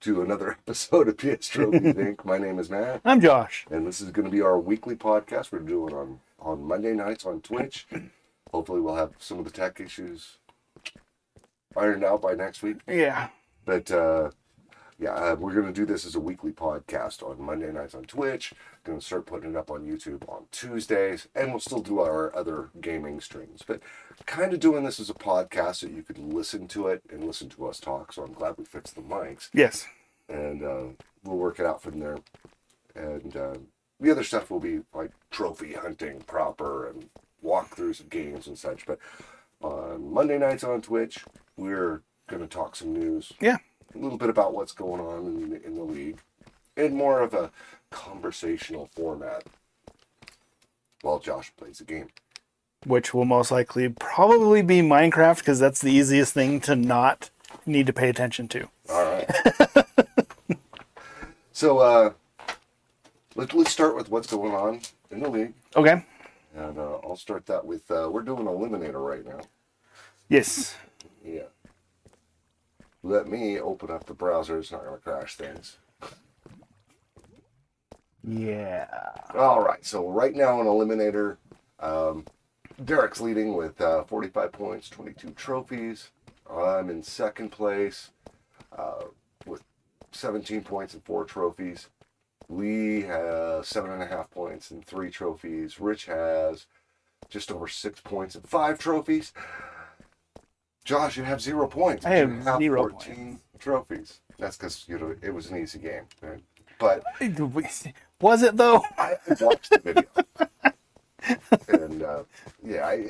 to another episode of PS Trophies Inc. My name is Matt. I'm Josh. And this is going to be our weekly podcast. We're doing on Monday nights on Twitch. Hopefully we'll have some of the tech issues ironed out by next week. Yeah. But we're going to do this as a weekly podcast on Monday nights on Twitch. Going to start putting it up on YouTube on Tuesdays. And we'll still do our other gaming streams. But kind of doing this as a podcast so you could listen to it and listen to us talk. So I'm glad we fixed the mics. Yes. And we'll work it out from there. And the other stuff will be like trophy hunting proper and walkthroughs of games and such. But on Monday nights on Twitch, we're going to talk some news. Yeah. A little bit about what's going on in the league. And more of a conversational format while Josh plays the game. Which will most likely probably be Minecraft because that's the easiest thing to not need to pay attention to. All right. So let's start with what's going on in the league. Okay. And I'll start that with, we're doing Eliminator right now. Yes. Yeah. Let me open up the browser. It's not going to crash things. Yeah. All right. So right now in Eliminator, Derek's leading with 45 points, 22 trophies. I'm in second place with 17 points and 4 trophies. Lee has 7.5 points and 3 trophies. Rich has just over 6 points and 5 trophies. Josh, you have 0 points. I have You 0 14 points. Trophies. That's because it was an easy game. Right? But Was it though? I watched the video. And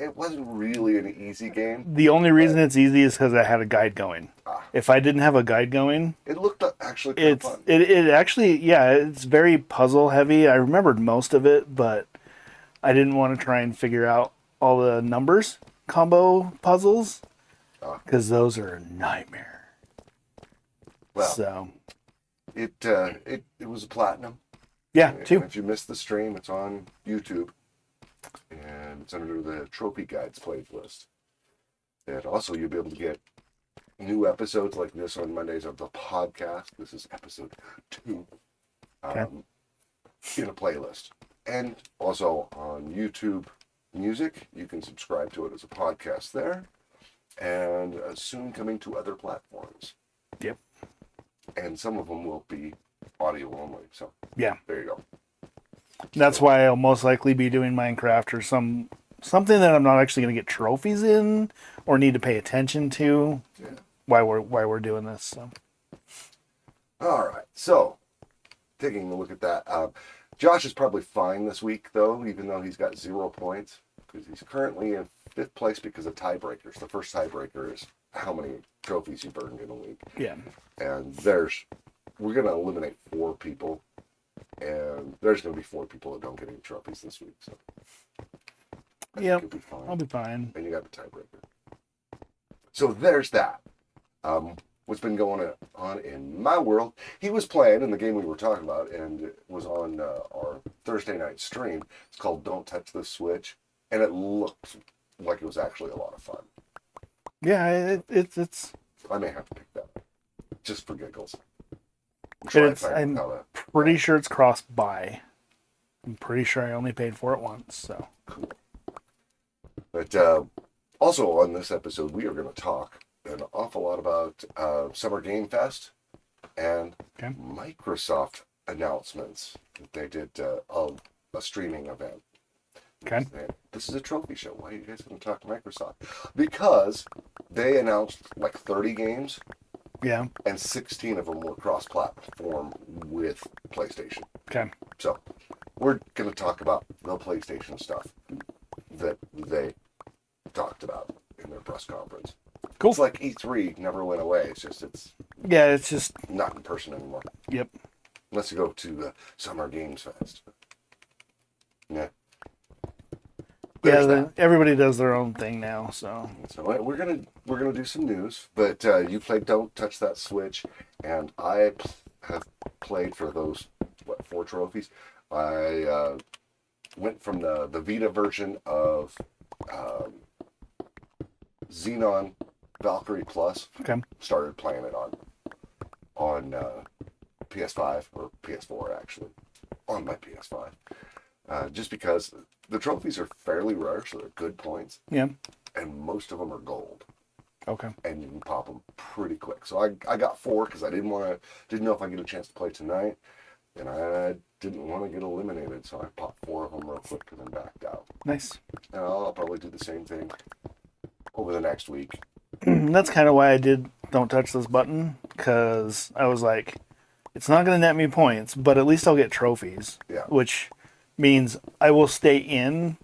it wasn't really an easy game. The only reason it's easy is because I had a guide going. If I didn't have a guide going, It looked actually kind of fun. it actually, yeah, it's very puzzle heavy. I remembered most of it, but I didn't want to try and figure out all the numbers combo puzzles because those are a nightmare. Well, So it was a platinum. yeah, And 2. if you missed the stream, it's on YouTube. And it's under the Trophy Guides playlist. And also you'll be able to get new episodes like this on Mondays of the podcast. This is episode 2. In a playlist. And also on YouTube Music, you can subscribe to it as a podcast there. And soon coming to other platforms. Yep. And some of them will be audio only. So Yeah. there you go. That's why I'll most likely be doing Minecraft or something that I'm not actually going to get trophies in or need to pay attention to. Yeah. Why we're doing this. So. All right. So taking a look at that, Josh is probably fine this week though, even though he's got 0 points because he's currently in 5th place because of tiebreakers. The first tiebreaker is how many trophies you've earned in a week. Yeah. And we're going to eliminate 4 people. And there's going to be 4 people that don't get any trophies this week. So I think Yep. you'll be fine. I'll be fine. And you got the tiebreaker. So there's that. What's been going on in my world? He was playing in the game we were talking about, and it was on our Thursday night stream. It's called Don't Touch the Switch, and it looked like it was actually a lot of fun. Yeah, it's. I may have to pick that up, just for giggles. I'm pretty sure it's cross-buy. I'm pretty sure I only paid for it once. So. Cool. But also on this episode, we are going to talk an awful lot about Summer Game Fest and Microsoft announcements that they did of a streaming event. Okay. And this is a trophy show. Why are you guys going to talk Microsoft? Because they announced like 30 games. Yeah. And 16 of them were cross-platform with PlayStation. Okay. So we're going to talk about the PlayStation stuff that they talked about in their press conference. Cool. It's like E3 never went away. It's just not in person anymore. Yep. Unless you go to the Summer Games Fest. Yeah. Everybody does their own thing now. So we're gonna do some news, but you played Don't Touch That Switch, and I have played for those 4 trophies. I went from the Vita version of Xenon Valkyrie Plus. Okay. Started playing it on. on PS5 or PS4 actually, on my PS5, just because the trophies are fairly rare, so they're good points, Yeah. and most of them are gold, Okay. and you can pop them pretty quick. So I got 4 because I didn't know if I get a chance to play tonight, and I didn't want to get eliminated, so I popped 4 of them real quick and then backed out. Nice. And I'll probably do the same thing over the next week. That's kind of why I did don't touch this button, because I was like, it's not going to net me points, but at least I'll get trophies. Yeah. Which means I will stay in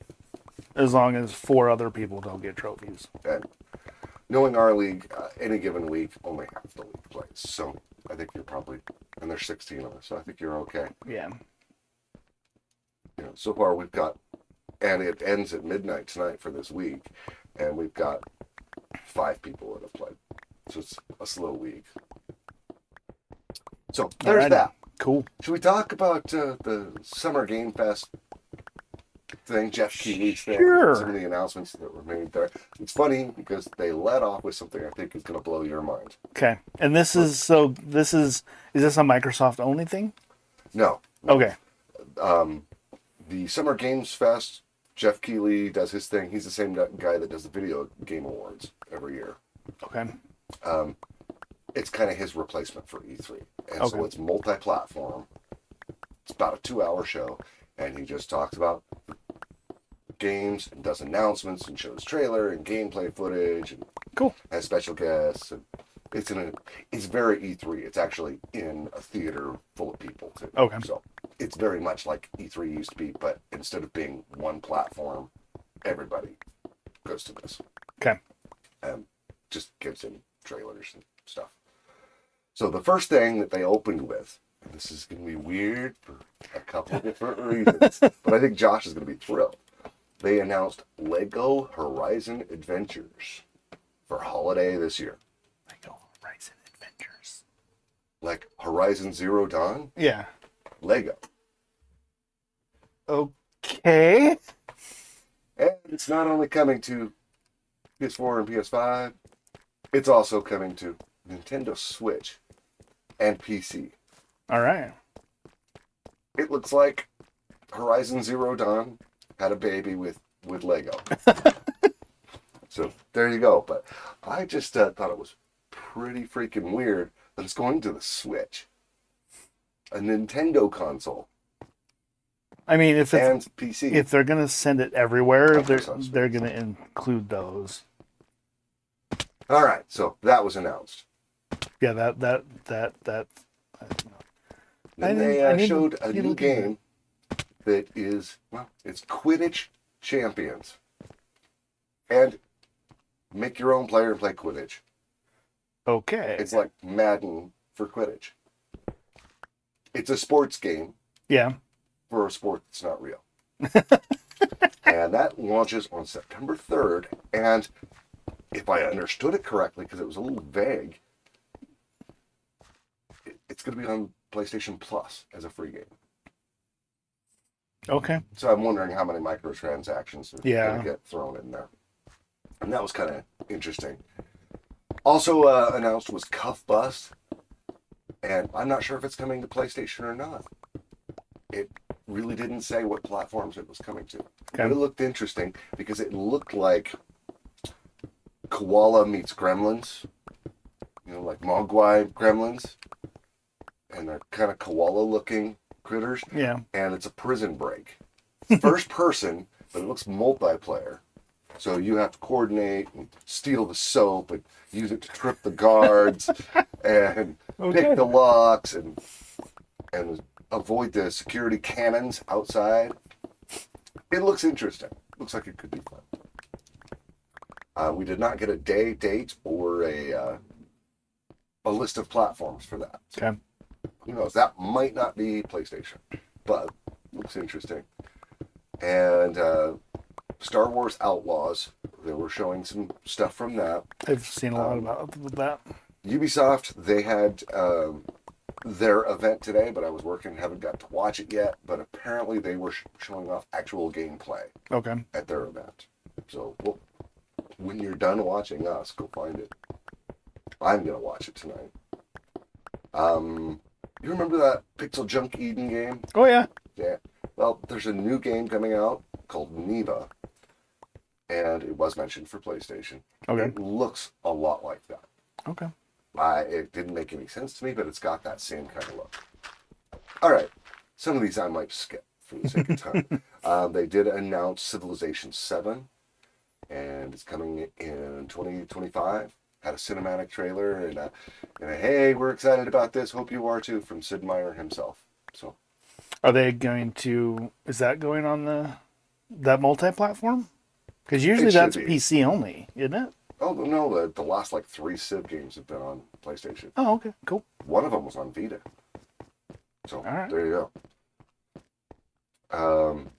as long as 4 other people don't get trophies. And knowing our league, any given week, only half the league plays. So I think you're probably, and there's 16 of us, so I think you're okay. Yeah. You know, so far we've got, and it ends at midnight tonight for this week, and we've got 5 people that have played. So it's a slow week. So there's Alrighty. that. Cool. Should we talk about the Summer Game Fest thing, Jeff Keighley's thing, Sure. some of the announcements that were made there? It's funny because they led off with something I think is going to blow your mind. Okay. And this is this a Microsoft only thing? No. Okay. The Summer Games Fest, Jeff Keighley does his thing. He's the same guy that does the Video Game Awards every year. Okay. It's kind of his replacement for E3. And so Okay. it's multi-platform. It's about a 2-hour show, and he just talks about games and does announcements and shows trailer and gameplay footage and Cool. has special guests. And it's very E3. It's actually in a theater full of people too. Okay. So it's very much like E3 used to be, but instead of being one platform, everybody goes to this. Okay. Just gives him trailers and stuff. So the first thing that they opened with, and this is going to be weird for a couple of different reasons, but I think Josh is going to be thrilled. They announced Lego Horizon Adventures for holiday this year. Lego Horizon Adventures. Like Horizon Zero Dawn, Yeah. Lego. Okay. And it's not only coming to PS4 and PS5, it's also coming to Nintendo Switch and PC. All right. It looks like Horizon Zero Dawn had a baby with Lego. So there you go. But I just thought it was pretty freaking weird that it's going to the Switch, a Nintendo console, I mean, if and PC. if they're gonna send it everywhere, Microsoft they're gonna include those. All right, so that was announced. Yeah. That. Then they showed a new game that is, well, it's Quidditch Champions. And make your own player and play Quidditch. Okay. It's like Madden for Quidditch. It's a sports game Yeah. for a sport that's not real. And that launches on September 3rd. And if I understood it correctly, because it was a little vague, it's going to be on PlayStation Plus as a free game. Okay. So I'm wondering how many microtransactions are Yeah. going to get thrown in there. And that was kind of interesting. Also announced was Cuff Bust. And I'm not sure if it's coming to PlayStation or not. It really didn't say what platforms it was coming to. But it looked interesting because it looked like Koala meets Gremlins. You know, like Mogwai Gremlins. And they're kind of koala looking critters. Yeah. And it's a prison break. First person, but it looks multiplayer. So you have to coordinate and steal the soap and use it to trip the guards and pick the locks and avoid the security cannons outside. It looks interesting. Looks like it could be fun. We did not get a date, or a list of platforms for that. So Okay. who knows? That might not be PlayStation, but looks interesting. And Star Wars Outlaws, they were showing some stuff from that. I've seen a lot about that. Ubisoft, they had their event today, but I was working, haven't got to watch it yet. But apparently they were showing off actual gameplay Okay. at their event. So when you're done watching us, go find it. I'm going to watch it tonight. You remember that Pixel Junk Eden game? Oh yeah. Yeah. Well, there's a new game coming out called Neva, and it was mentioned for PlayStation. Okay. It looks a lot like that. Okay. It didn't make any sense to me, but it's got that same kind of look. All right, some of these I might skip for the sake of time. They did announce Civilization 7, and it's coming in 2025. Had a cinematic trailer and a hey, we're excited about this. Hope you are too, from Sid Meier himself. So Are they going to? Is that going on that multi-platform? Because usually it should that's be. PC only, isn't it? Oh no, the last like 3 Civ games have been on PlayStation. Oh, okay, cool. One of them was on Vita. So All right. there you go.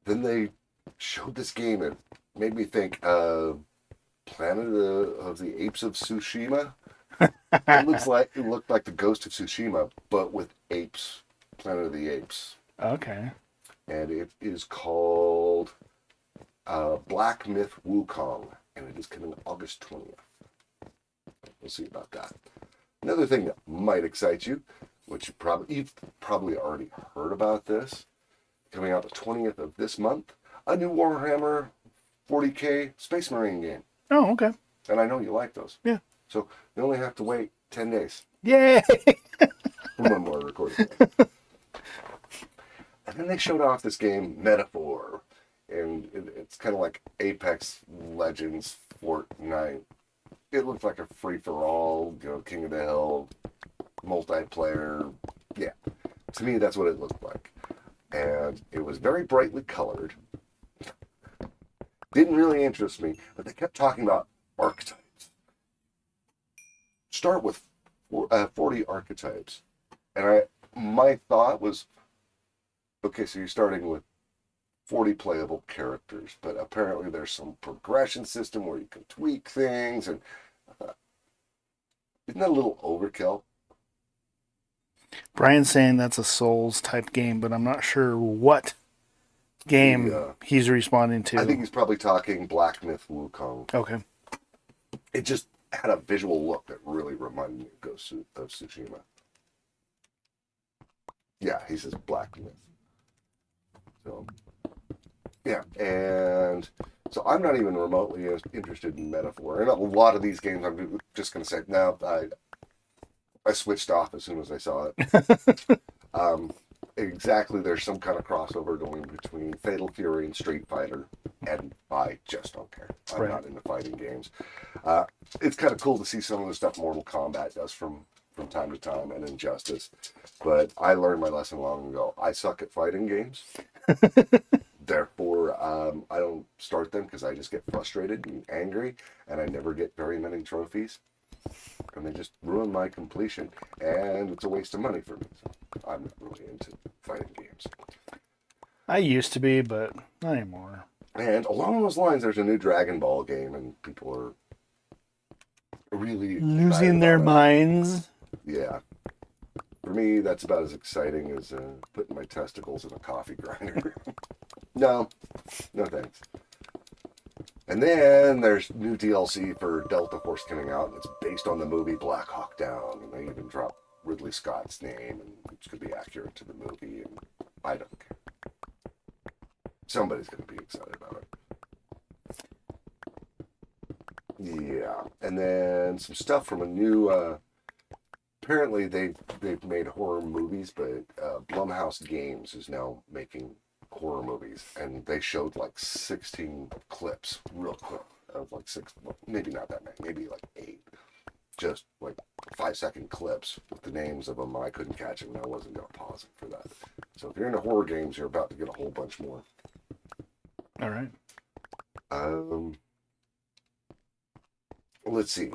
Then they showed this game. It made me think Planet of the Apes of Tsushima. It looked like the Ghost of Tsushima, but with apes. Planet of the Apes, Okay. and it is called Black Myth Wukong, and it is coming August 20th. We'll see about that. Another thing that might excite you, which you've probably already heard about this, coming out the 20th of this month, a new Warhammer 40K Space Marine game. Oh, okay. And I know you like those. Yeah. So you only have to wait 10 days Yay! from when we're recording. And then they showed off this game, Metaphor. And it's kind of like Apex Legends Fortnite. It looked like a free-for-all, King of the Hill, multiplayer. Yeah. To me, that's what it looked like. And it was very brightly colored. Didn't really interest me, but they kept talking about archetypes. Start with 40 archetypes. And my thought was, okay, so you're starting with 40 playable characters, but apparently there's some progression system where you can tweak things, and isn't that a little overkill? Brian's saying that's a Souls type game, but I'm not sure what game he's responding to. I think he's probably talking Black Myth Wukong. Okay. It just had a visual look that really reminded me of Ghost of Tsushima. Yeah, he says Black Myth. So, yeah, and so I'm not even remotely interested in Metaphor. And a lot of these games, I'm just going to say, no, I switched off as soon as I saw it. Exactly, there's some kind of crossover going between Fatal Fury and Street Fighter, and I just don't care. I'm not into fighting games. It's kind of cool to see some of the stuff Mortal Kombat does from time to time, and Injustice. But I learned my lesson long ago. I suck at fighting games. Therefore, I don't start them because I just get frustrated and angry, and I never get very many trophies. And they just ruin my completion, and it's a waste of money for me. So I'm not really into fighting games. I used to be, but not anymore. And along those lines, there's a new Dragon Ball game, and people are really losing their minds. Yeah. For me, that's about as exciting as putting my testicles in a coffee grinder. No thanks. And then there's new DLC for Delta Force coming out, and it's based on the movie Black Hawk Down, and they even dropped Ridley Scott's name, and it's going to be accurate to the movie, and I don't care. Somebody's going to be excited about it. Yeah, and then some stuff from a new. Apparently, they've made horror movies, but Blumhouse Games is now making horror movies, and they showed like 16 clips, real quick, of like maybe not that many, maybe like 8, just like 5-second clips with the names of them. I couldn't catch them, and I wasn't going to pause it for that. So if you're into horror games, you're about to get a whole bunch more. All right. Let's see.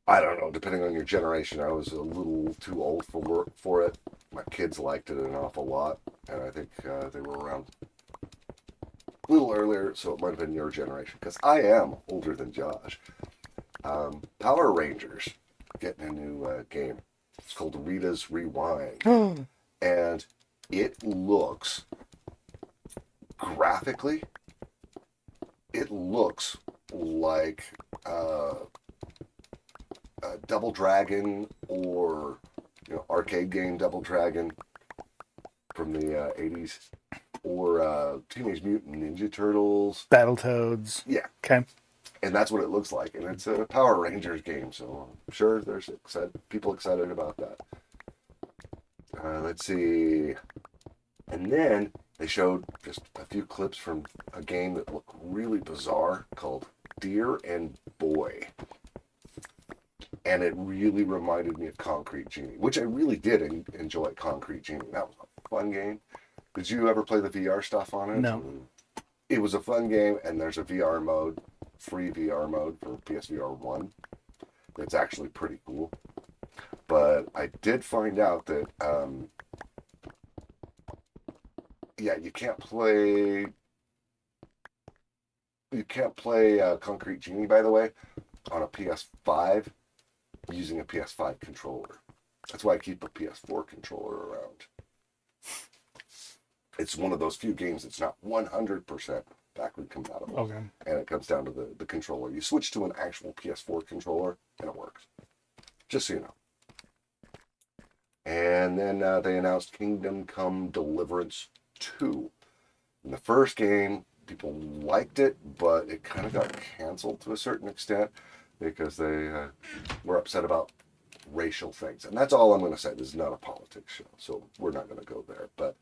I don't know. Depending on your generation, I was a little too old for it. My kids liked it an awful lot, and I think they were around a little earlier, so it might have been your generation, because I am older than Josh. Power Rangers getting a new game. It's called Rita's Rewind, and it looks graphically. It looks like Double Dragon or arcade game Double Dragon from the 80s, or Teenage Mutant Ninja Turtles. Battletoads. Yeah, Okay. and that's what it looks like, and it's a Power Rangers game, so I'm sure there's people excited about that. Let's see. And then they showed just a few clips from a game that looked really bizarre called Deer and Boy. And it really reminded me of Concrete Genie, which I really did enjoy Concrete Genie. That was a fun game. Did you ever play the VR stuff on it? No. It was a fun game, and there's a VR mode, free VR mode for PSVR 1. That's actually pretty cool. But I did find out that you can't play. You can't play Concrete Genie, by the way, on a PS5 using a PS5 controller. That's why I keep a PS4 controller around. It's one of those few games that's not 100% backward compatible. Okay. And it comes down to the controller. You switch to an actual PS4 controller, and it works. Just so you know. And then they announced Kingdom Come Deliverance 2. In the first game, people liked it, but it kind of got canceled to a certain extent because they were upset about racial things. And that's all I'm going to say. This is not a politics show, so we're not going to go there. But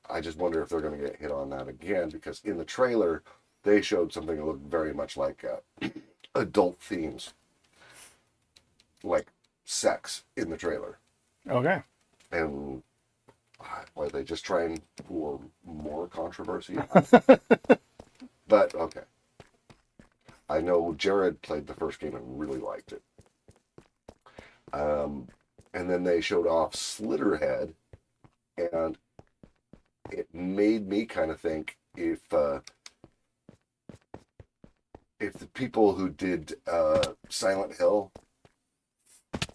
I just wonder if they're going to get hit on that again, because in the trailer, they showed something that looked very much like adult themes, like sex in the trailer. Okay. And why they just trying for more controversy? But okay. I know Jared played the first game and really liked it. And then they showed off Slitterhead, and it made me kind of think if the people who did Silent Hill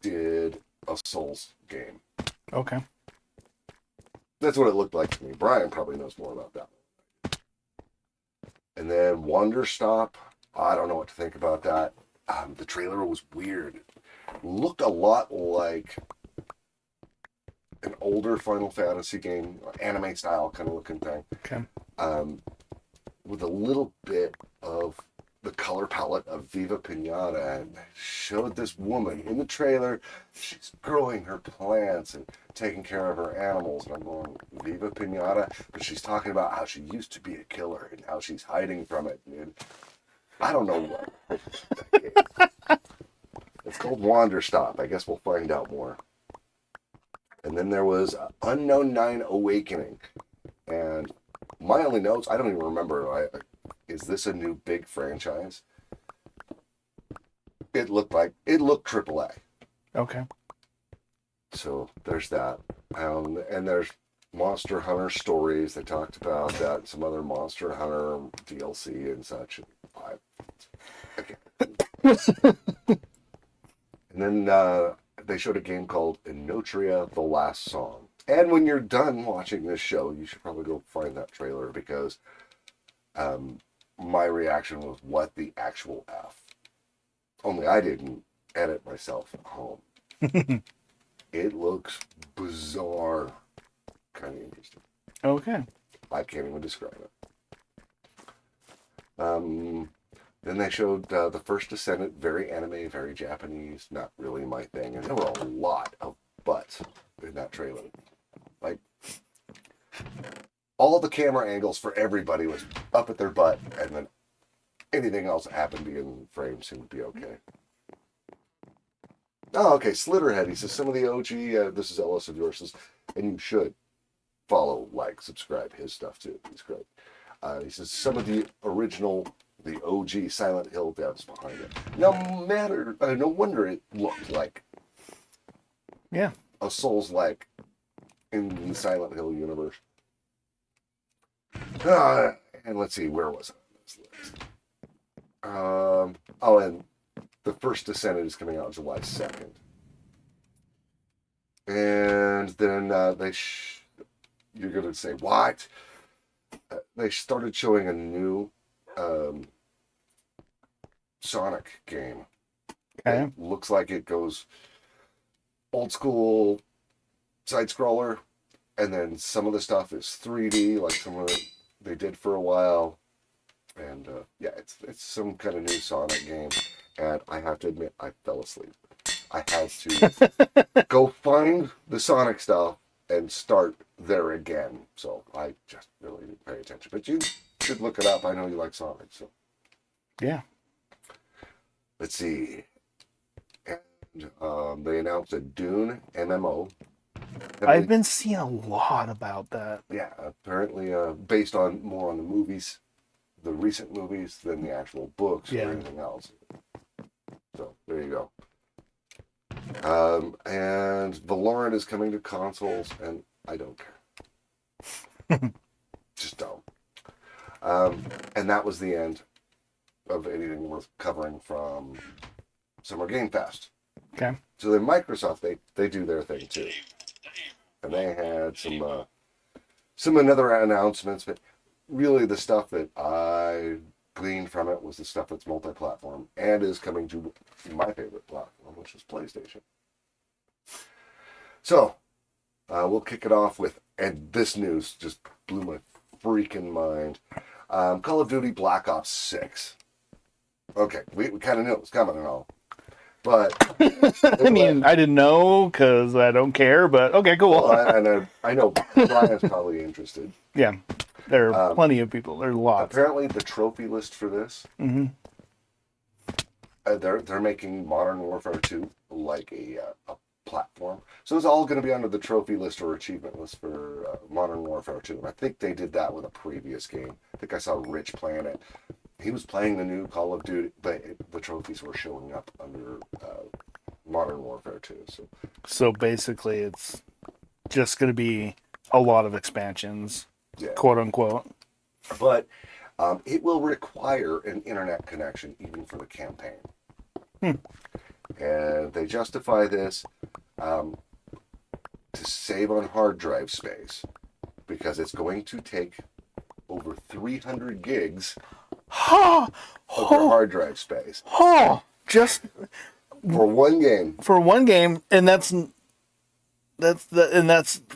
did a Souls game. Okay. That's what it looked like to me. Brian probably knows more about that. And then Wonder Stop. I don't know what to think about that. The trailer was weird. It looked a lot like an older Final Fantasy game, anime style kind of looking thing. Okay. With a little bit of the color palette of Viva Pinata, and showed this woman in the trailer. She's growing her plants and taking care of her animals, and I'm going, Viva Pinata? But she's talking about how she used to be a killer and how she's hiding from it. And I don't know what that game. It's called Wander Stop. I guess we'll find out more. And then there was Unknown 9 Awakening. And my only notes, I don't even remember. Is this a new big franchise? It looked AAA. Okay. So there's that. And there's Monster Hunter Stories. They talked about that. Some other Monster Hunter DLC and such. And then they showed a game called Inotria: The Last Song. And when you're done watching this show, you should probably go find that trailer, because my reaction was, what the actual F? Only I didn't edit myself at home. It looks bizarre. Kind of interesting. Okay. I can't even describe it. Then they showed The First Descendant, very anime, very Japanese, not really my thing. And there were a lot of butts in that trailer. Like, all the camera angles for everybody was up at their butt, and then anything else that happened to be in frame seemed to be okay. Oh, okay, Slitterhead. He says, some of the OG, this is Ellis of yours, and you should follow, like, subscribe his stuff too. He's great. He says, some of the original, the OG Silent Hill devs behind it. No wonder it looked like a Souls-like in the Silent Hill universe. And let's see, where was I on this list? And The First Descendant is coming out July 2nd. And then you're going to say, what? They started showing a new Sonic game. Okay. It looks like it goes old school side scroller, and then some of the stuff is 3D, like some of it they did for a while. And yeah, it's some kind of new Sonic game, and I have to admit I fell asleep. I had to go find the Sonic stuff and start there again. So I just really didn't pay attention. But you should look it up. I know you like Sonic, so Yeah. let's see. And they announced a Dune MMO. I've been seeing a lot about that. Yeah, apparently based on more on the movies, the recent movies, than the actual books or anything else. So there you go. And Valorant is coming to consoles, and I don't care. Just don't. And that was the end of anything worth covering from Summer Game Fest. Okay. So then Microsoft, they do their thing too. And they had some other announcements, but really the stuff that I gleaned from it was the stuff that's multi-platform and is coming to my favorite platform, which is PlayStation. So we'll kick it off with, and this news just blew my freaking mind. Call of Duty Black Ops 6. Okay, we kind of knew it was coming and all. But I mean, I didn't know because I don't care, but okay, cool. Well, I know Brian's probably interested. Yeah, there are plenty of people. There's lots. Apparently, the trophy list for this, they're making Modern Warfare 2 like a platform. So it's all going to be under the trophy list or achievement list for Modern Warfare 2. And I think they did that with a previous game. I think I saw Rich playing it. He was playing the new Call of Duty, but the trophies were showing up under Modern Warfare 2. So basically, it's just going to be a lot of expansions, yeah. quote unquote. But it will require an internet connection even for the campaign. And they justify this to save on hard drive space because it's going to take over 300 gigs of your hard drive space. Just for one game. For one game, and that's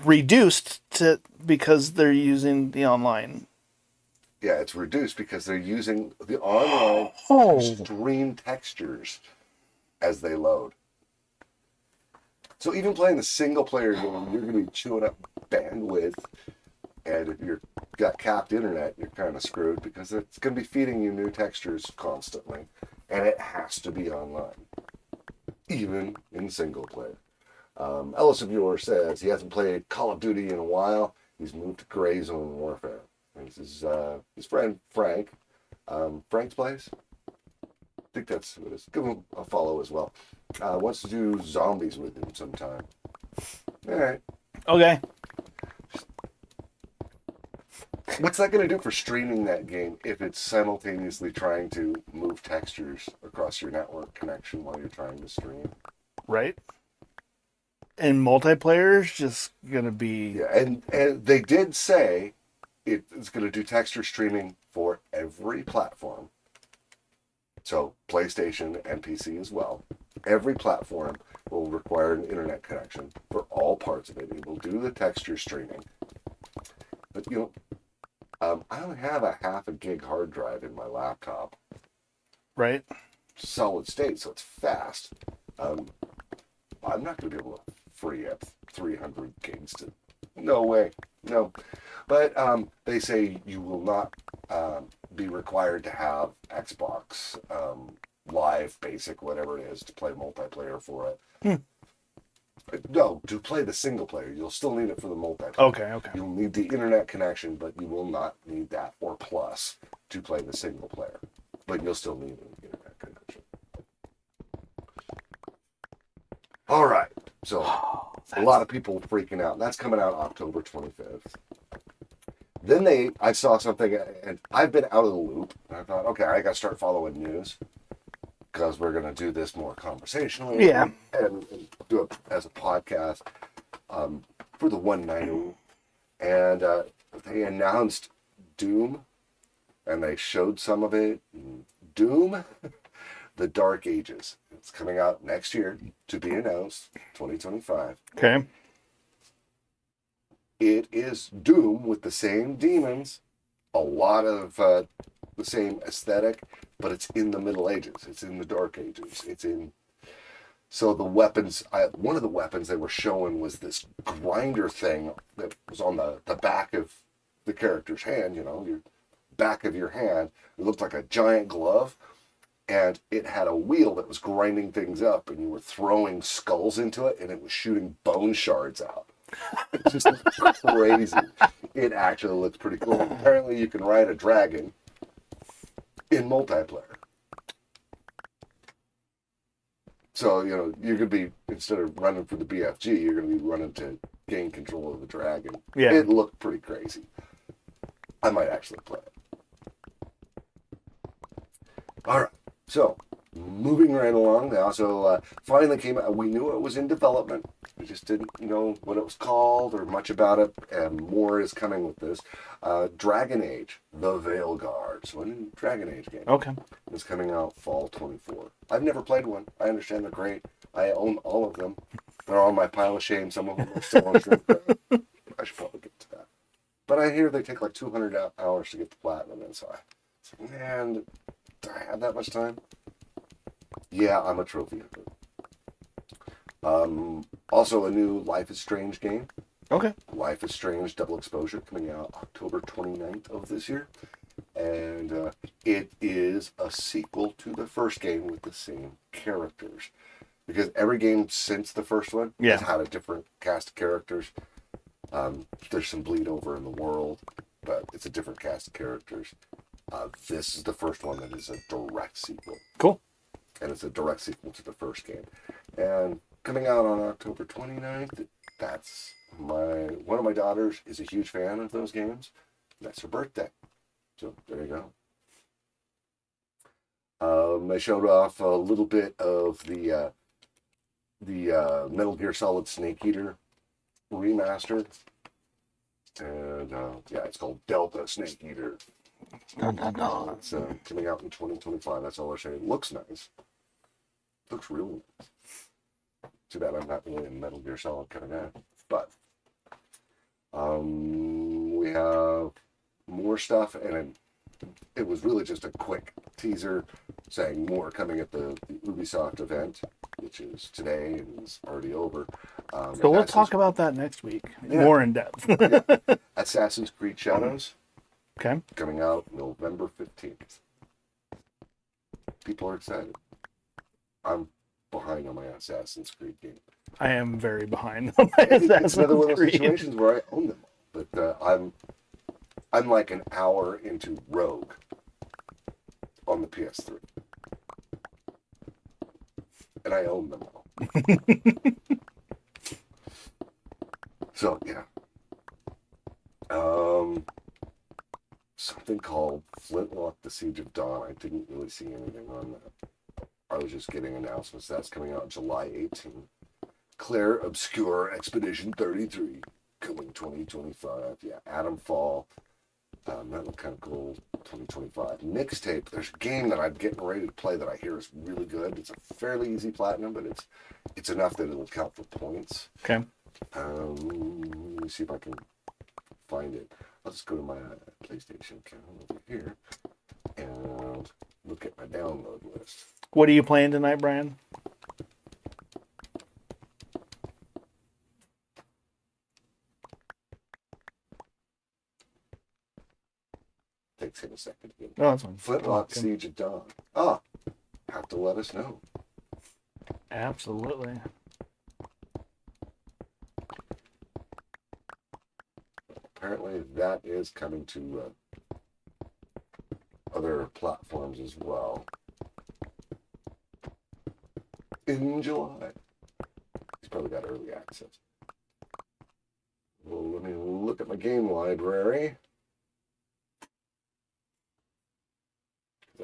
reduced to because they're using the online. Yeah, it's reduced because they're using the online to stream textures as they load. So even playing the single player game, you're going to be chewing up bandwidth. And if you've got capped internet, you're kind of screwed because it's going to be feeding you new textures constantly. And it has to be online, even in single player. Ellis of Viewer says he hasn't played Call of Duty in a while. He's moved to Gray Zone Warfare. And this is his friend Frank. Frank's Place? I think that's what it is. Give him a follow as well. Wants to do zombies with him sometime. All right. Okay. What's that going to do for streaming that game if it's simultaneously trying to move textures across your network connection while you're trying to stream? Right. And multiplayer is just going to be... Yeah, and they did say it's going to do texture streaming for every platform. So PlayStation and PC as well. Every platform will require an internet connection for all parts of it. It will do the texture streaming. But, you know, I only have a half a gig hard drive in my laptop. Right. Solid state, so it's fast. I'm not going to be able to free up 300 gigs to... No way. No. But they say you will not be required to have Xbox Live, Basic, whatever it is, to play multiplayer for it. No, to play the single player. You'll still need it for the multiplayer. Okay. You'll need the internet connection, but you will not need that or plus to play the single player. But you'll still need an internet connection. All right. So a lot of people freaking out. That's coming out October 25th. Then I saw something, and I've been out of the loop. And I thought, okay, I got to start following news because we're going to do this more conversationally. Yeah. And do it as a podcast for the 190. And they announced Doom, and they showed some of it. Doom, The Dark Ages. It's coming out next year, to be announced, 2025. Okay. It is Doom with the same demons, a lot of the same aesthetic, but it's in the Middle Ages. It's in the Dark Ages. It's in. So the weapons, one of the weapons they were showing was this grinder thing that was on the back of the character's hand, your back of your hand. It looked like a giant glove, and it had a wheel that was grinding things up, and you were throwing skulls into it, and it was shooting bone shards out. It's just crazy. It actually looks pretty cool. Apparently, you can ride a dragon in multiplayer. So, you're going to be, instead of running for the BFG, you're going to be running to gain control of the dragon. Yeah. It looked pretty crazy. I might actually play it. All right. So, moving right along. They also finally came out. We knew it was in development. We just didn't know what it was called or much about it. And more is coming with this. Dragon Age, The Veilguard. So, a new Dragon Age game. Okay. It's coming out fall 24. I've never played one. I understand they're great. I own all of them. They're on my pile of shame. Some of them are still on Shrink. I should probably get to that. But I hear they take like 200 hours to get the platinum in. So I said, man, do I have that much time? Yeah, I'm a trophy hunter. Also, a new Life is Strange game. Okay. Life is Strange Double Exposure coming out October 29th of this year. And it is a sequel to the first game with the same characters. Because every game since the first one has had a different cast of characters. There's some bleed over in the world, but it's a different cast of characters. This is the first one that is a direct sequel. Cool. And it's a direct sequel to the first game. And coming out on October 29th, that's one of my daughters is a huge fan of those games. That's her birthday. So there you go. They showed off a little bit of the Metal Gear Solid Snake Eater remastered. And it's called Delta Snake Eater. No. It's coming out in 2025. That's all they're saying. It looks nice. Looks real nice. Too bad I'm not really a Metal Gear Solid kind of guy. But we have more stuff, and it was really just a quick teaser saying more coming at the Ubisoft event, which is today and is already over. So we'll talk about that next week, more in depth. Assassin's Creed Shadows. Okay. Coming out November 15th. People are excited. I'm behind on my Assassin's Creed game. I am very behind on my Assassin's It's another one of those Creed. situations where I own them all. But I'm like an hour into Rogue on the PS3. And I own them all. So, yeah. Something called Flintlock: The Siege of Dawn. I didn't really see anything on that. I was just getting announcements. That's coming out July 18th. Claire Obscure Expedition 33 coming 2025. Yeah, Adam Fall. That looked kind of cool. 2025. Mixtape. There's a game that I'm getting ready to play that I hear is really good. It's a fairly easy platinum, but it's enough that it'll count for points. Okay. Let me see if I can find it. I'll just go to my PlayStation account over here and look at my download list. What are you playing tonight, Brian? Takes him a second to get. Oh, that's fine. Flintlock Siege of Dawn. Have to let us know. Absolutely. Apparently that is coming to other platforms as well. In July. He's probably got early access. Well, let me look at my game library.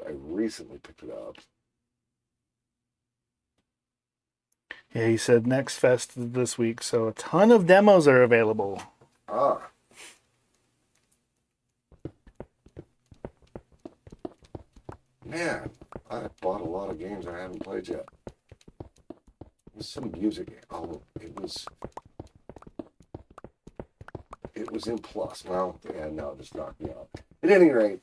I recently picked it up. Yeah, he said next fest this week, so a ton of demos are available. Man, I bought a lot of games I haven't played yet. There's some music. Oh, it was in Plus. Well, yeah, no, just knocked me out. At any rate,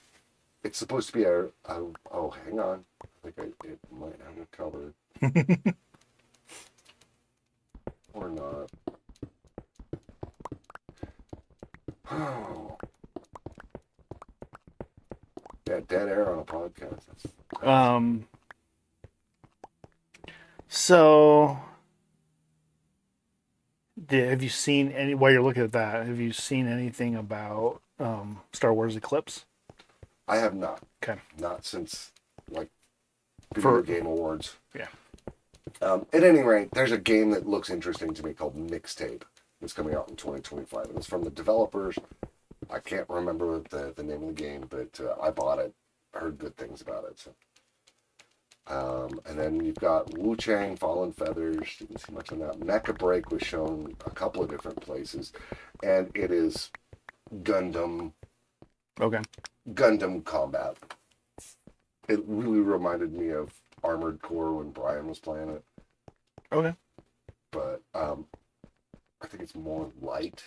it's supposed to be oh, hang on. I think it might have it covered. Or not. Oh. Yeah, dead air on a podcast. Um. So, have you seen any? While you're looking at that, have you seen anything about Star Wars Eclipse? I have not. Okay. Not since, like, Video For Game Awards. yeah. At any rate, there's a game that looks interesting to me called Mixtape. It's coming out in 2025. And it's from the developers. I can't remember the name of the game, but I bought it. I heard good things about it. So. And then you've got Wu Chang, Fallen Feathers. Didn't see much on that. Mecha Break was shown a couple of different places. And it is Gundam Okay. combat. It really reminded me of Armored Core when Brian was playing it. Okay. But I think it's more light.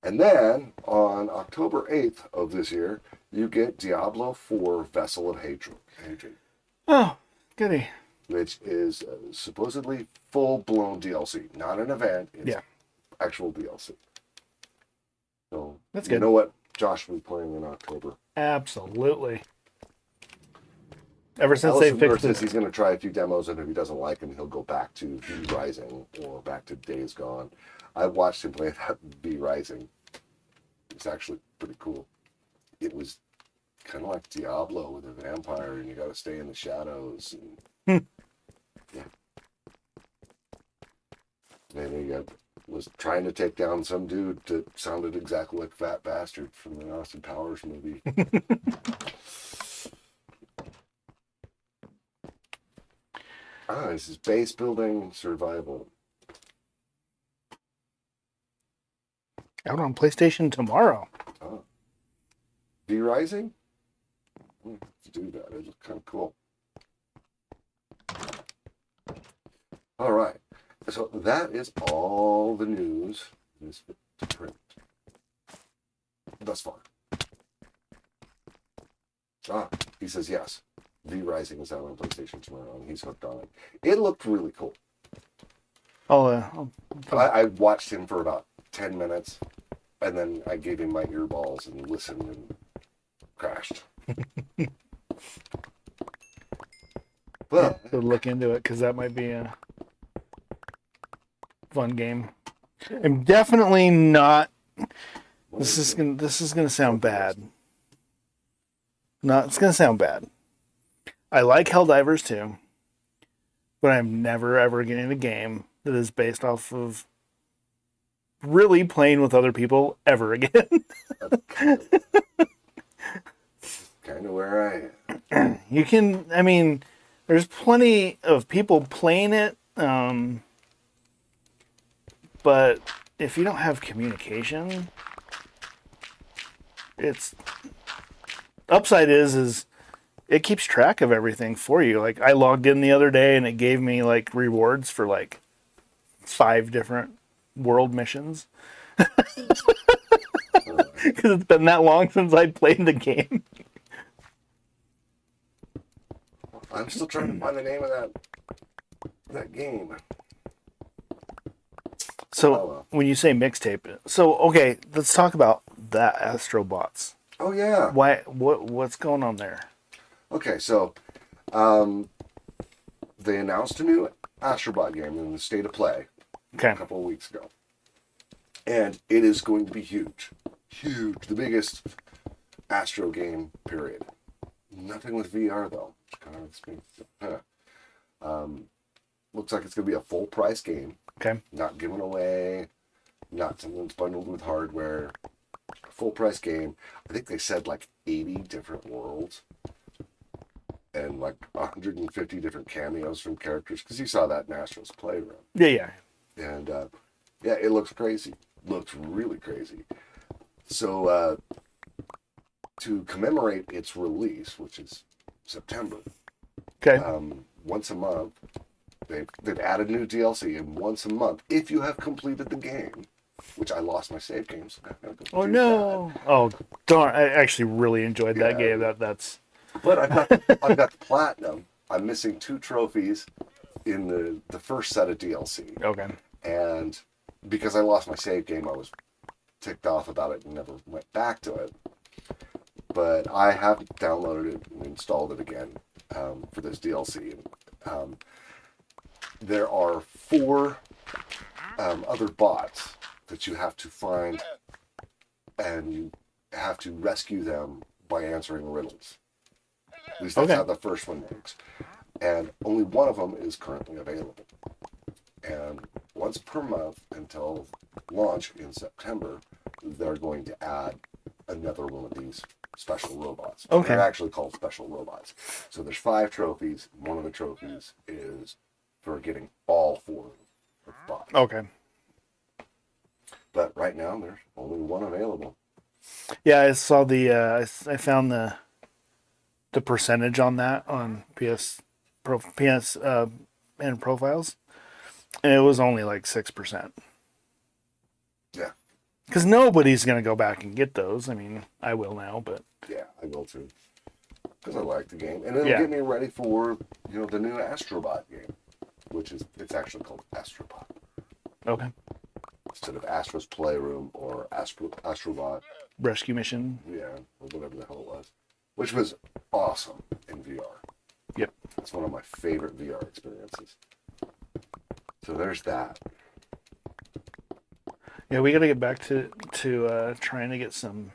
And then on October 8th of this year, you get Diablo 4 Vessel of Hatred, Oh, goody. which is supposedly full-blown DLC, not an event. It's Yeah. actual DLC. So That's you good. know what Josh will be playing in October. Absolutely. Ever since Allison they Miller fixed says it. he's going to try a few demos, and if he doesn't like them, he'll go back to V Rising or back to Days Gone. I watched him play that V Rising. It's actually pretty cool. It was kind of like Diablo with a vampire, and you got to stay in the shadows. And, yeah. And he was trying to take down some dude that sounded exactly like Fat Bastard from the Austin Powers movie. This is base building survival. Out on PlayStation tomorrow. Oh. V Rising? Let's do that. It looks kind of cool. All right. So that is all the news is to print thus far. He says yes. V Rising is out on PlayStation tomorrow, and he's hooked on it. It looked really cool. I watched him for about 10 minutes, and then I gave him my earballs and listened and crashed. Well, to look into it because that might be a fun game. I'm definitely not. This is gonna sound bad. No, it's gonna sound bad. I like Helldivers too, but I'm never ever getting a game that is based off of really playing with other people ever again. kind of where I am. You can, I mean, there's plenty of people playing it, but if you don't have communication, it's upside is it keeps track of everything for you. Like I logged in the other day and it gave me like rewards for like 5 different world missions. Because it's been that long since I played the game. I'm still trying to find the name of that game. So when you say mixtape, so okay, let's talk about that Astrobots. Oh yeah. What's going on there? Okay, so they announced a new Astrobot game in the State of Play Okay. a couple of weeks ago. And it is going to be huge. Huge. The biggest Astro game, period. Nothing with VR, though. Which kind of expensive. Looks like it's going to be a full price game. Okay. Not given away. Not something that's bundled with hardware. Full price game. I think they said like 80 different worlds. And like 150 different cameos from characters. Because you saw that in Astro's Playroom. Yeah. And yeah, it looks crazy. Looks really crazy. So to commemorate its release, which is September. Okay. Once a month, they've added new DLC, and once a month, if you have completed the game, which I lost my save game, so I gotta go Oh do no! Oh darn! I actually really enjoyed that Yeah. game. That's that. But I've got the platinum. I'm missing 2 trophies in the first set of DLC, okay. and because I lost my save game, I was ticked off about it and never went back to it. But I have downloaded it and installed it again for this DLC. Um, there are 4 other bots that you have to find, and you have to rescue them by answering riddles. At least that's Okay. how the first one works. And only one of them is currently available. And once per month until launch in September, they're going to add another one of these special robots. Okay. They're actually called special robots. So there's 5 trophies. One of the trophies is for getting all 4 of the bots. Okay. But right now, there's only one available. Yeah, I saw the. I found the percentage on that on PS and profiles, and it was only like 6%. Yeah. Because nobody's gonna go back and get those. I mean, I will now, but Yeah, I will too. Because I like the game. And it'll Yeah. get me ready for, the new Astrobot game. It's actually called Astrobot. okay. Instead of Astro's Playroom or Astrobot, Rescue mission. yeah, or whatever the hell it was. Which was awesome in VR. Yep. It's one of my favorite VR experiences. So there's that. Yeah, we got to get back to trying to get some.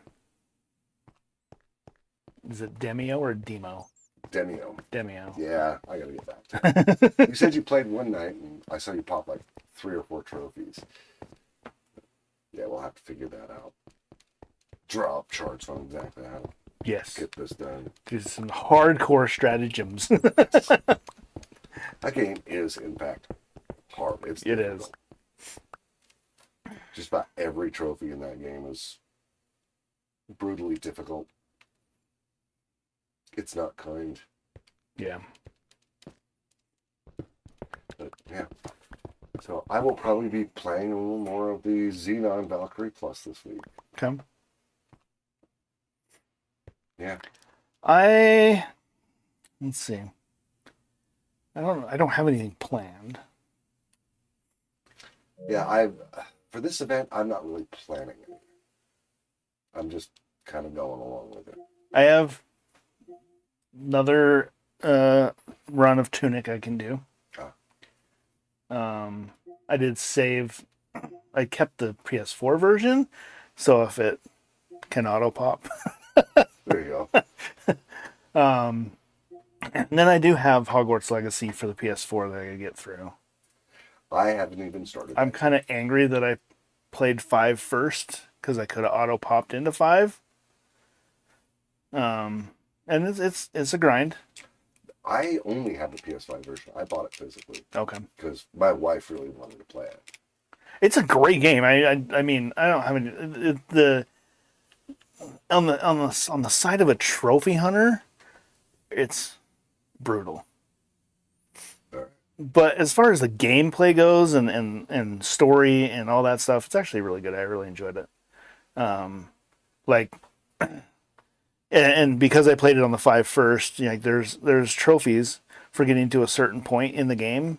Is it Demio or Demo? Demio. Demio. Yeah, I gotta get back to it. You said you played one night, and I saw you pop like 3 or 4 trophies. Yeah, we'll have to figure that out. Draw up charts on exactly how to Yes. get this done. Do some hardcore stratagems. That game is, in fact, hard. It's It difficult. Just about every trophy in that game is brutally difficult. It's not kind. Yeah. But yeah. So I will probably be playing a little more of the Xenon Valkyrie Plus this week. Come. Yeah. Let's see. I don't have anything planned. Yeah, for this event, I'm not really planning anything. I'm just kind of going along with it. I have another run of Tunic I can do. I did save. I kept the PS4 version, so if it can auto pop. There you go. And then I do have Hogwarts Legacy for the PS4 that I could get through. I haven't even started. I'm kind of angry that I played 5 first because I could have auto popped into 5. And it's a grind. I only have the PS5 version. I bought it physically Okay. because my wife really wanted to play it. It's a great game. I mean, I don't have any on the side of a trophy hunter, it's brutal. All right. But as far as the gameplay goes and story and all that stuff, it's actually really good. I really enjoyed it. And because I played it on the 5 first, there's trophies for getting to a certain point in the game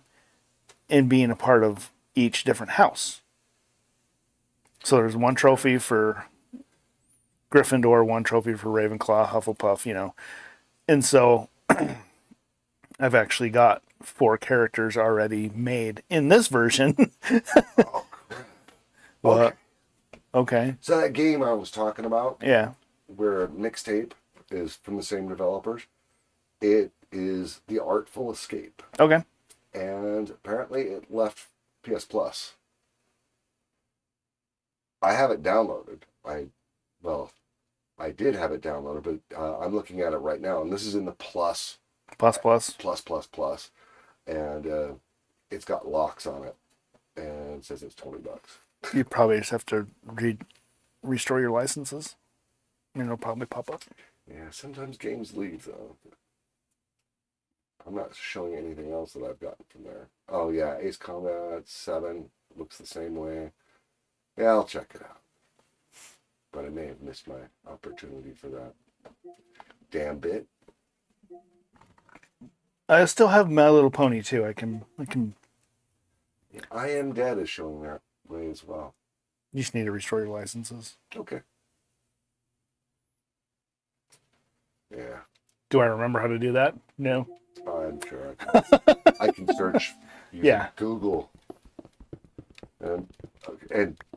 and being a part of each different house. So there's 1 trophy for Gryffindor, 1 trophy for Ravenclaw, Hufflepuff, And so I've actually got 4 characters already made in this version. Oh crap! Well, okay. So that game I was talking about, Yeah. where Mixtape is from the same developers, it is The Artful Escape, Okay. and apparently it left PS Plus. I have it downloaded. I did have it downloaded, but I'm looking at it right now, and this is in the plus, and it's got locks on it, and it says it's $20. You probably just have to restore your licenses. It'll probably pop up. Yeah, sometimes games leave though. I'm not showing anything else that I've gotten from there. Oh yeah, Ace Combat 7 looks the same way. Yeah, I'll check it out. But I may have missed my opportunity for that. Damn bit. I still have My Little Pony too. I can. I Am Dead is showing that way as well. You just need to restore your licenses. Okay. Yeah, Do I remember how to do that? No. I'm sure I can search using Yeah. Google. And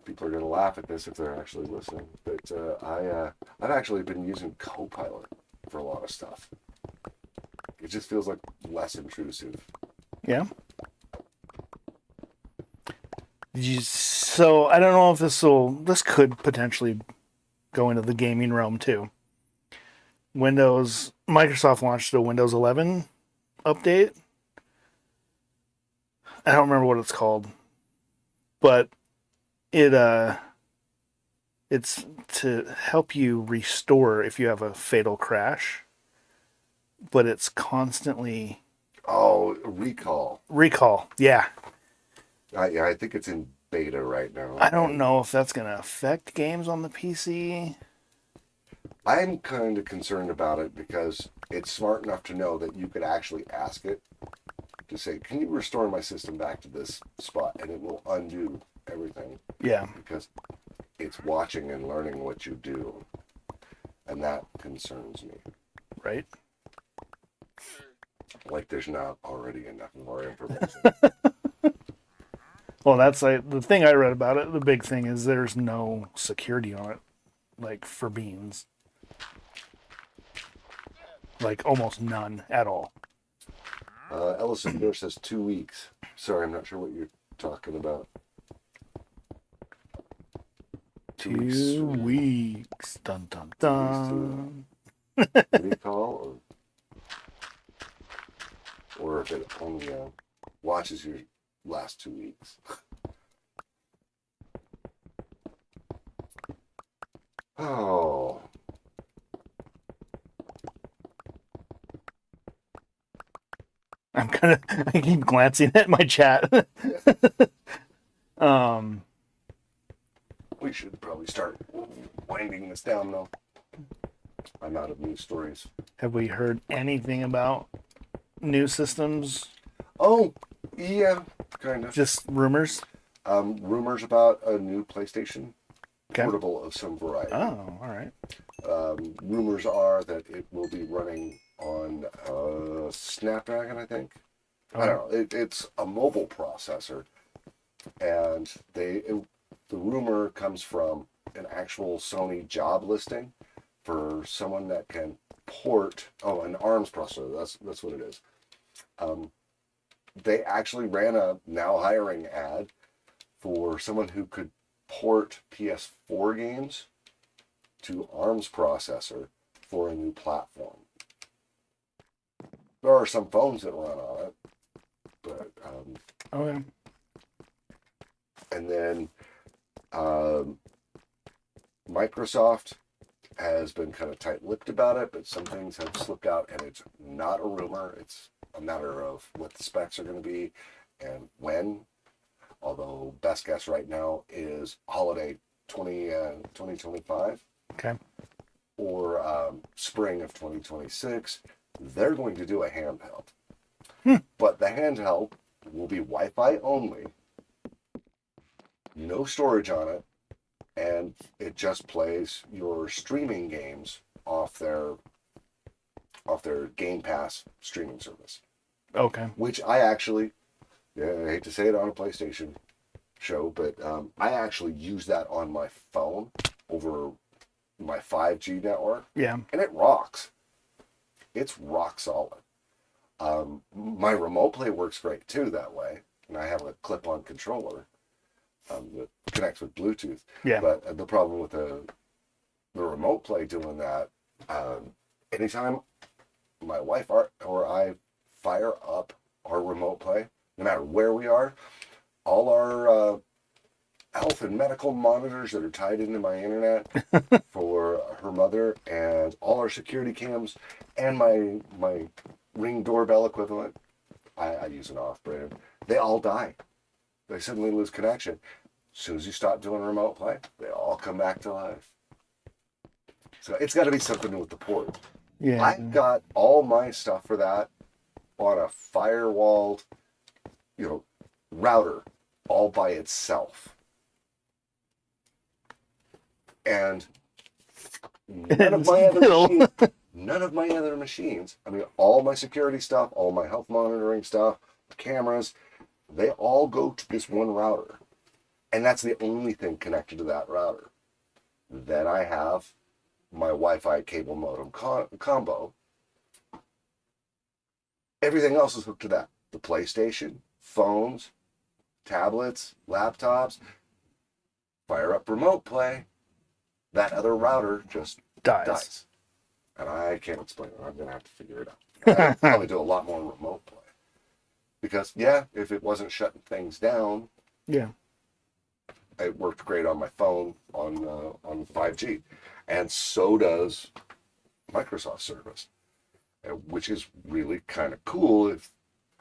people are gonna laugh at this if they're actually listening. But I've actually been using Copilot for a lot of stuff. It just feels like less intrusive. Yeah. So I don't know if this could potentially go into the gaming realm too. Microsoft launched a Windows 11 update. I don't remember what it's called, but it's to help you restore if you have a fatal crash, but it's constantly Oh, Recall. recall. Yeah. Yeah, I think it's in beta right now. I don't know if that's going to affect games on the PC. I'm kind of concerned about it because it's smart enough to know that you could actually ask it to say, "Can you restore my system back to this spot?" And it will undo everything Yeah. because it's watching and learning what you do, and that concerns me. Right. Like there's not already enough of our information. Well, that's like the thing I read about it. The big thing is there's no security on it, like for beans. Like almost none at all. Ellison Beer says 2 weeks. Sorry, I'm not sure what you're talking about. 2 weeks. Dun dun dun. Recall, or if it only watches your last 2 weeks. Oh. I keep glancing at my chat. We should probably start winding this down though. I'm out of news stories. Have we heard anything about new systems? Oh, yeah, kind of. Just rumors? Rumors about a new PlayStation Okay. portable of some variety. Oh, all right. Rumors are that it will be running on Snapdragon, I think. I don't know. It's a mobile processor, and the rumor comes from an actual Sony job listing for someone that can port. Oh, an ARMS processor. That's what it is. They actually ran a now hiring ad for someone who could port PS4 games to ARMS processor for a new platform. There are some phones that run on it, but Okay. and then Microsoft has been kind of tight-lipped about it, but some things have slipped out, and it's not a rumor. It's a matter of what the specs are going to be and when. Although best guess right now is holiday 2025. Okay. Or spring of 2026. They're going to do a handheld. But the handheld will be Wi-Fi only, no storage on it, and it just plays your streaming games off their Game Pass streaming service. Okay. Which I actually, I hate to say it on a PlayStation show, but I actually use that on my phone over my 5G network. Yeah. And it rocks. It's rock solid. My remote play works great too that way, and I have a clip-on controller that connects with Bluetooth. Yeah. But the problem with the remote play doing that, anytime my wife or I fire up our remote play, no matter where we are, all our health and medical monitors that are tied into my internet for her mother, and all our security cams, and my Ring doorbell equivalent. I use an off-brand. They all die. They suddenly lose connection. As soon as you stop doing remote play, they all come back to life. So it's got to be something with the port. Yeah. I've got all my stuff for that on a firewalled, router all by itself. And none of my other machines, I mean, all my security stuff, all my health monitoring stuff, cameras, they all go to this one router. And that's the only thing connected to that router. Then I have my Wi-Fi cable modem combo. Everything else is hooked to that. The PlayStation, phones, tablets, laptops, fire up remote play. That other router just dies. And I can't explain it. I'm going to have to figure it out. I'll probably do a lot more remote play. Because, if it wasn't shutting things down, it worked great on my phone on 5G. And so does Microsoft service, which is really kind of cool. If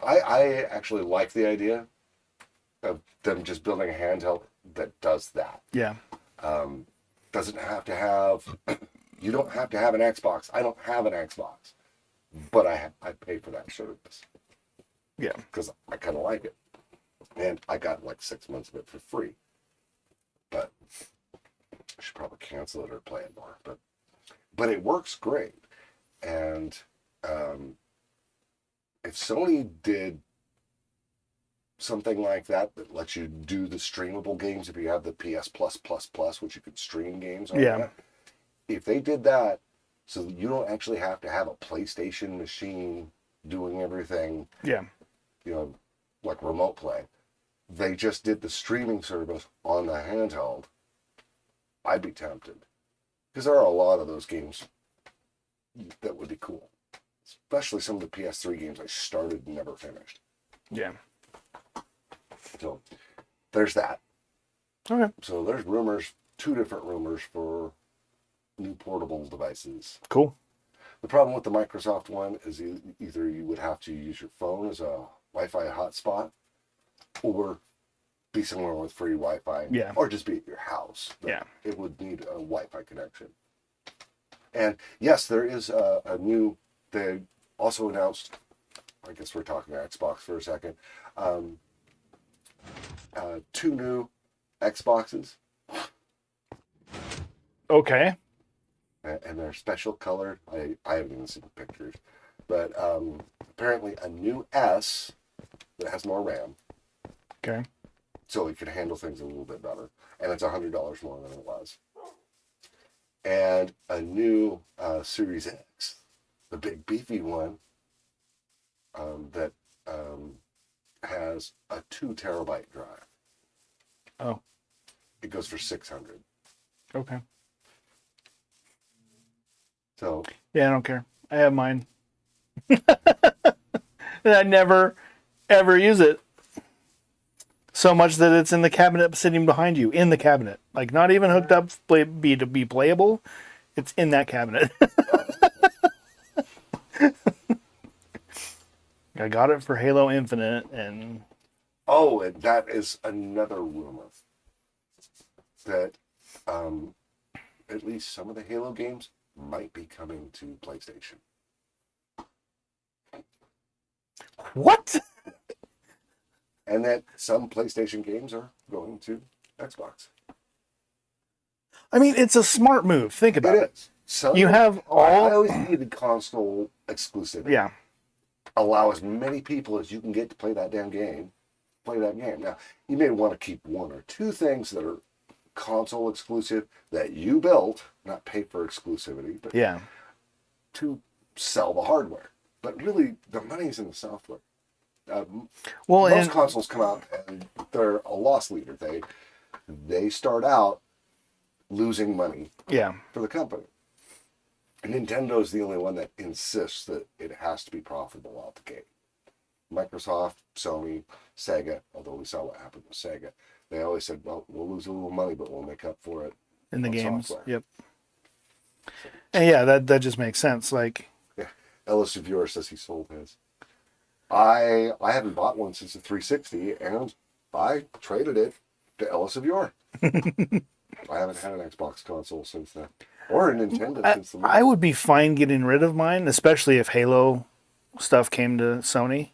I actually like the idea of them just building a handheld that does that. Yeah. Doesn't have to have, you don't have to have an Xbox. I don't have an Xbox, but I pay for that service. Yeah. Because I kind of like it. And I got like 6 months of it for free. But I should probably cancel it or play it more. But it works great. And if Sony did something like that lets you do the streamable games, if you have the PS Plus, which you could stream games on that, if they did that so that you don't actually have to have a PlayStation machine doing everything, like remote play, they just did the streaming service on the handheld, I'd be tempted. Because there are a lot of those games that would be cool. Especially some of the PS3 games I started and never finished. Yeah. So, there's that. Okay. So there's two different rumors for new portable devices. Cool. The problem with the Microsoft one is either you would have to use your phone as a Wi-Fi hotspot, or be somewhere with free Wi-Fi, or just be at your house. But it would need a Wi-Fi connection. And yes, there is a new. They also announced. I guess we're talking Xbox for a second. 2 new Xboxes. Okay. And they're special colored. I haven't even seen the pictures. But apparently a new S that has more RAM. Okay. So it can handle things a little bit better. And it's $100 more than it was. And a new Series X, the big beefy one, that has a 2 terabyte drive. Oh. It goes for $600. Okay. So. Yeah, I don't care. I have mine. I never, ever use it. So much that it's in the cabinet sitting behind you. In the cabinet. Like, not even hooked up to be playable. It's in that cabinet. I got it for Halo Infinite, and... Oh, and that is another rumor. That at least some of the Halo games might be coming to PlayStation. What? And that some PlayStation games are going to Xbox. I mean, it's a smart move. Think about it. You have all... I always needed console exclusivity. Yeah. Allow as many people as you can get to play that damn game. Play that game. Now, you may want to keep 1 or 2 things that are console exclusive that you built, not pay for exclusivity, but to sell the hardware. But really, the money's in the software. Most consoles come out and they're a loss leader. They start out losing money for the company. And Nintendo's the only one that insists that it has to be profitable out the gate. Microsoft, Sony, Sega, although we saw what happened with Sega, they always said, well, we'll lose a little money, but we'll make up for it in the games. Software. Yep. And that just makes sense. Like, Ellis Viewer says he sold his. I haven't bought one since the 360, and I traded it to Ellis Viewer. I haven't had an Xbox console since then, or a Nintendo since the. I would be fine getting rid of mine, especially if Halo stuff came to Sony,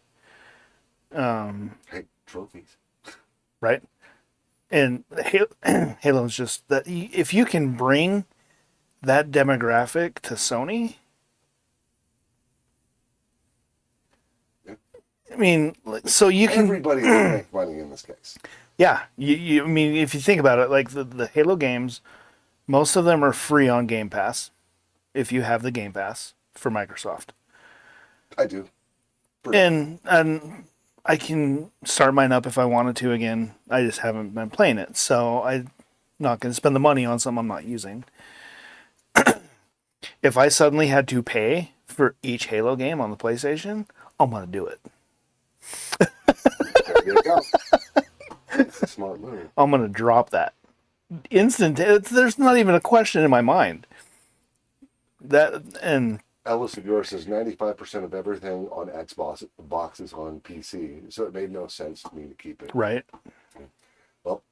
Hey, trophies. right? And Halo is just that if you can bring that demographic to Sony, Yeah. I mean, so you can. Everybody can make money in this case. Yeah, I mean, if you think about it, like the Halo games, most of them are free on Game Pass, if you have the Game Pass for Microsoft. I do. And I can start mine up if I wanted to again. I just haven't been playing it, so I'm not going to spend the money on something I'm not using. If I suddenly had to pay for each Halo game on the PlayStation, I'm going to do it. There you go. It's a smart move. I'm going to drop that. There's not even a question in my mind. That and Ellis Viewer says 95% of everything on Xbox boxes on PC, so it made no sense to me to keep it. right. Well,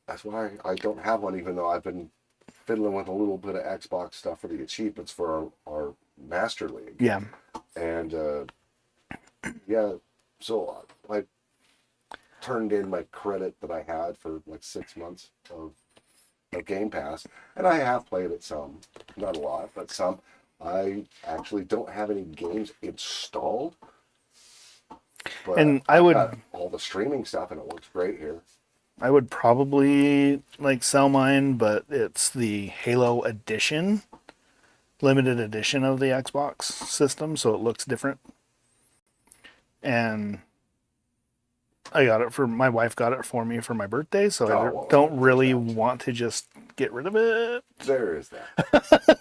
that's why I don't have one, even though I've been fiddling with a little bit of Xbox stuff for the achievements for our Master League. Yeah. And yeah, so I turned in my credit that I had for like 6 months of Game Pass, and I have played it some, not a lot, but some. I actually don't have any games installed, but And I've got all the streaming stuff, and it looks great here. I would probably like sell mine, but it's the Halo edition, limited edition of the Xbox system, so it looks different. And I got it my wife got it for me for my birthday, so I don't really want to just get rid of it. There is that.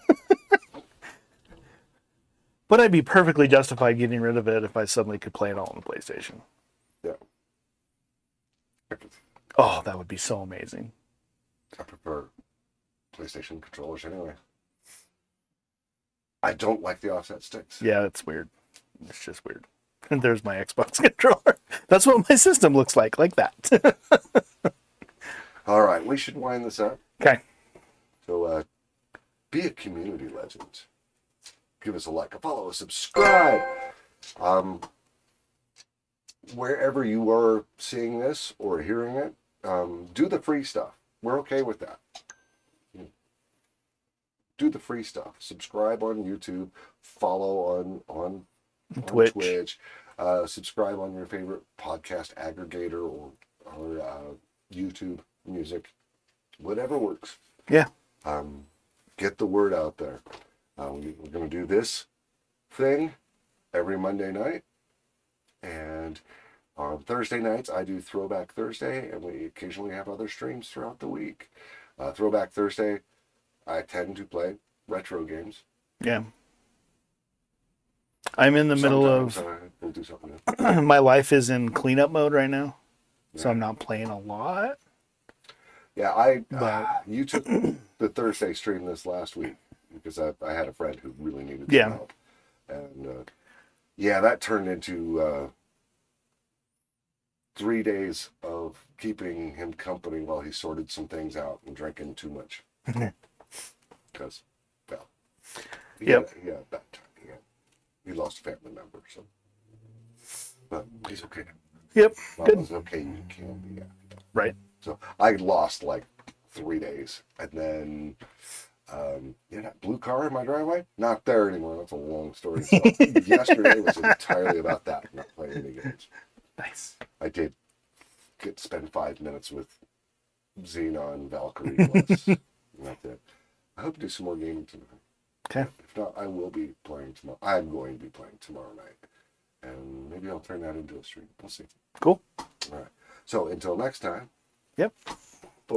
But I'd be perfectly justified getting rid of it if I suddenly could play it all on the PlayStation. Yeah. Oh, that would be so amazing. I prefer PlayStation controllers anyway. I don't like the offset sticks. Yeah, it's weird. It's just weird. And there's my Xbox controller. That's what my system looks like that. All right, we should wind this up. Okay. So, be a community legend. Give us a like, a follow, a subscribe. Wherever you are seeing this or hearing it, do the free stuff. We're okay with that. Do the free stuff. Subscribe on YouTube. Follow on Twitch. Subscribe on your favorite podcast aggregator or YouTube Music. Whatever works. Yeah. Get the word out there. We're going to do this thing every Monday night. And on Thursday nights, I do Throwback Thursday, and we occasionally have other streams throughout the week. Throwback Thursday, I tend to play retro games. Yeah. I'm in the middle of... we'll do something new. My life is in cleanup mode right now, so I'm not playing a lot. Yeah, you took the Thursday stream this last week because I had a friend who really needed some help. And that turned into 3 days of keeping him company while he sorted some things out and drinking too much. Because, he had a bad time. He lost a family member, so. But he's okay. Yep. Well, Good. it's okay, you can be. Right. So I lost like 3 days, and then that blue car in my driveway, not there anymore. That's a long story. So yesterday was entirely about that, not playing any games. Nice. I did get to spend 5 minutes with Xenon Valkyrie Plus. And that's it. I hope to do some more gaming tonight. Okay. If not, I will be playing tomorrow. I'm going to be playing tomorrow night, and maybe I'll turn that into a stream. We'll see. Cool. All right. So until next time. Yep. Bye.